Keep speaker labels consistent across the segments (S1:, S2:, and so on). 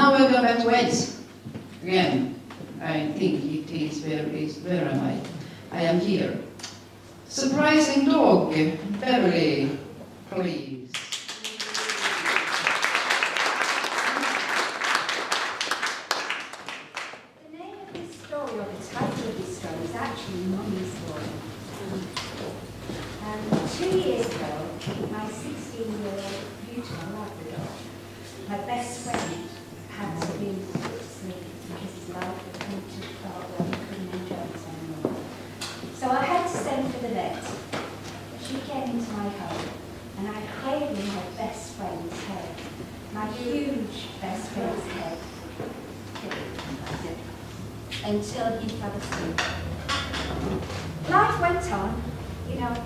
S1: now I go back to Wales. Again, I think it is where am I? I am here. Surprising dog, Beverly, please.
S2: The name of this story, or the title of this story, is actually Mummy's Story. 2 years ago, my 16-year-old beautiful Labrador, my best friend, had to be put to sleep because his life had come to a part where he couldn't enjoy it anymore. So I had to send for the vet. She came into my home, and I cradled my best friend's head, my huge best friend's head, until he fell asleep. Life went on, you know,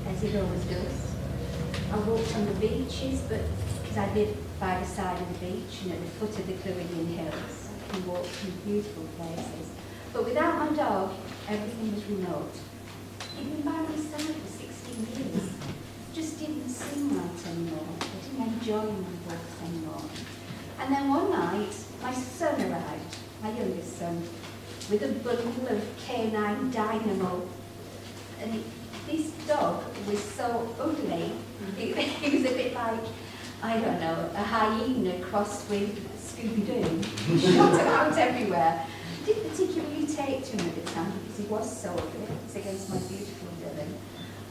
S2: as it always does. I walked on the beaches, but because I live by the side of the beach and at the foot of the Carillion Hills, I can walk in beautiful places. But without my dog, everything was remote. He'd been by my side for 16 years. Just didn't seem right anymore. I didn't enjoy my walks anymore. And then one night, my son arrived, my youngest son, with a bundle of canine dynamo. And this dog was so ugly, he was a bit like, I don't know, a hyena crossed with Scooby-Doo. He shot about everywhere. Didn't particularly take to him at the time because he was so ugly. It was against my beautiful Dylan.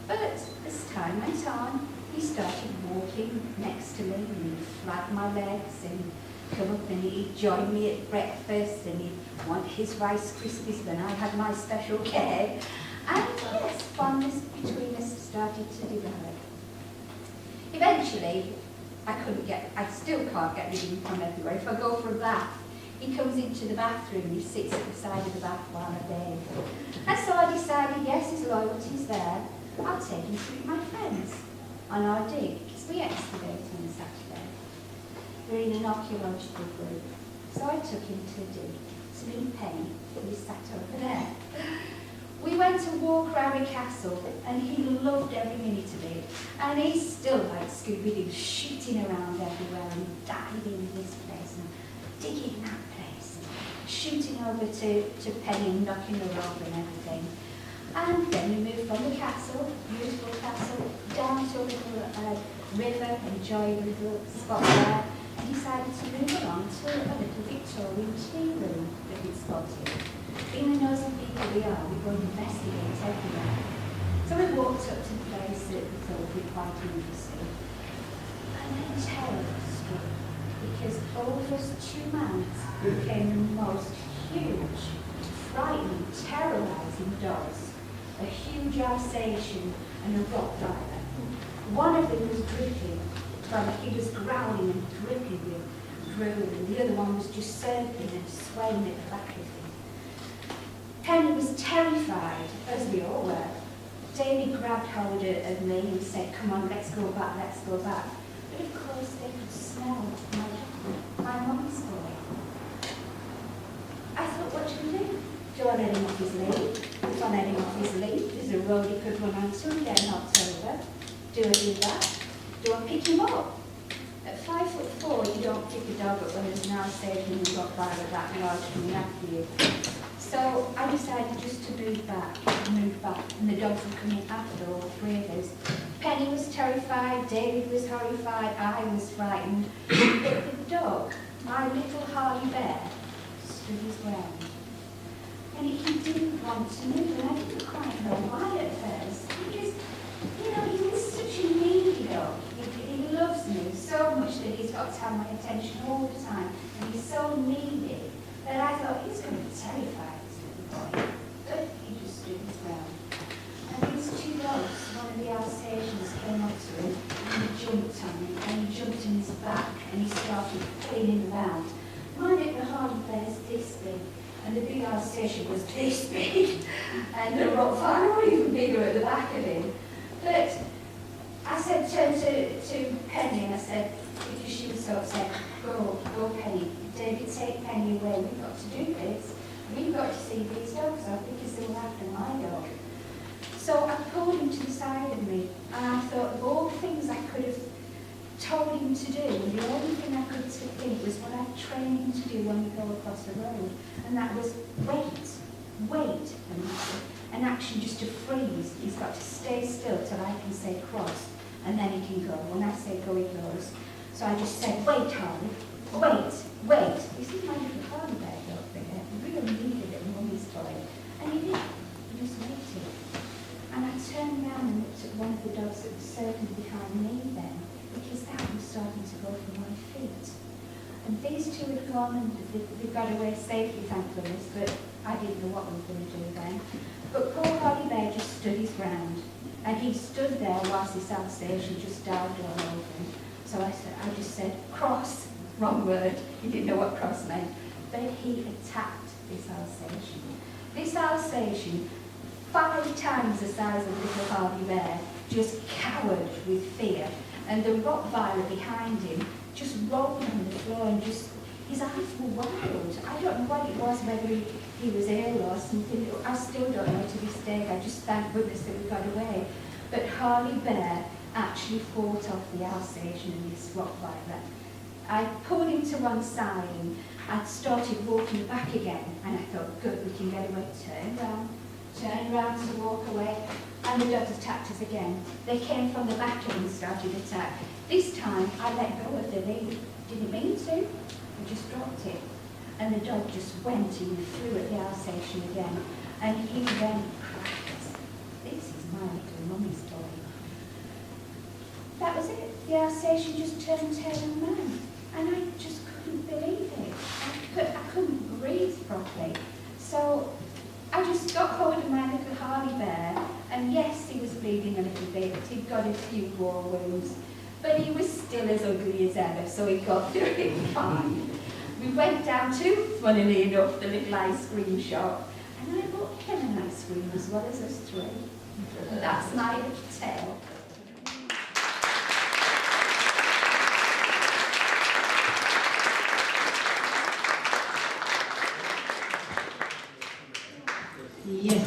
S2: But as time went on, he started walking next to me and he'd flag my legs and come up and he'd join me at breakfast and he'd want his Rice Krispies when I had my special cake. And yes, fondness between us started to develop. Eventually, I still can't get rid of him from everywhere. If I go for a bath, he comes into the bathroom, he sits at the side of the bath while I bathe. And so I decided, yes, his loyalty's there, I'll take him to meet my friends on our dig, because we excavate on a Saturday. We're in an archaeological group. So I took him to a dig, to meet Penny, who sat over there. We went to walk around the castle, and he loved every minute of it. And he's still like Scooby-Doo, shooting around everywhere and diving this place and digging that place, and shooting over to Penny and knocking her over and everything. And then we moved from the castle, beautiful castle, down to a little river, enjoying a little spot there, and decided to move along to a little Victorian tea room that we'd spotted. Being the nosy people we are, we go and investigate everywhere. So we walked up to the place that we thought would be quite interesting. And then terror struck, because over us 2 months became the most huge, frightening, terrorising dogs. A huge Alsatian and a Rottweiler. One of them was dripping, he was growling and dripping with drool, and the other one was just circling and swaying at the back of him. Penny was terrified, as we all were. David grabbed hold of me and said, come on, let's go back, let's go back. But of course they could smell my mummy's boy. I thought, what do we do? Do I let him off his lead? If I let him off his lead, there's a road he could run onto and get knocked over. Do I do that? Do I pick him up? At 5'4", you don't pick a dog up when there's an Alsatian and a Rottweiler that large coming after you. So I decided just to move back, and the dogs were coming after all 3 of us. Penny was terrified, David was horrified, I was frightened. But the dog, my little Hardy bear, stood his ground. And he didn't want to move, and I didn't quite know why at first, because, you know, he was such a needy dog. He loves me so much that he's got to have my attention all the time, and he's so needy that I thought he's going to be terrified, this little boy. But he just stood his ground. And these 2 dogs, one of the Alsatians came up to him, and he jumped on him, and he jumped on his back, and he started pulling him around. My little Hardy bear's this big, and the big Alsatian was this big, and the Rottweiler was even bigger at the back of him. But I said, turned to Penny, and I said, because she was so upset, go Penny. David, take Penny away. We've got to do this. We've got to see these dogs off because they were after my dog. So I pulled him to the side of me, and I thought of all the things I could have told him to do, and the only thing I could think was what I trained him to do when we go across the road, and that was wait, and actually just to freeze. He's got to stay still till I can say cross, and then he can go. When I say go, he goes. So I just said, wait, Harley, wait. This is my little Harley bear up there. I really needed it, Mummy's toy. And he did. He just waited. And I turned around and looked at one of the dogs that was circling behind me then, because that was starting to go from my feet. And these two had gone and they got away safely, thank goodness, but I didn't know what we were going to do then. But poor Holly Bear just stood his ground. And he stood there whilst this Alsatian just dived all over him. So I just said, cross, wrong word. He didn't know what cross meant. But he attacked this Alsatian. This Alsatian, 5 times the size of little Harvey Bear, just cowered with fear. And the Rottweiler behind him just rolled on the floor and just, his eyes were wild. I don't know what it was, whether he was ill or something. I still don't know to this day. I just thank goodness that we got away. But Harley Bear actually fought off the Alsatian and this Rottweiler. I pulled him to one side and I started walking back again, and I thought, good, we can get away. Turned round to walk away, and the dogs attacked us again. They came from the back and started attack. This time I let go of the lead. Didn't mean to, I just dropped it. And the dog just went and threw at the Alsatian again, and he then cracked. This is my little mummy's toy. That was it. The Alsatian just turned tail and ran. And I just couldn't believe it. I couldn't breathe properly. So I just got hold of my little Harley Bear, and yes, he was bleeding a little bit. He'd got a few war wounds, but he was still as ugly as ever, so he got through it fine. We went down to, funnily enough, the little ice cream shop, and I bought him an ice cream as well as us 3. That's my little tale.
S1: Yes.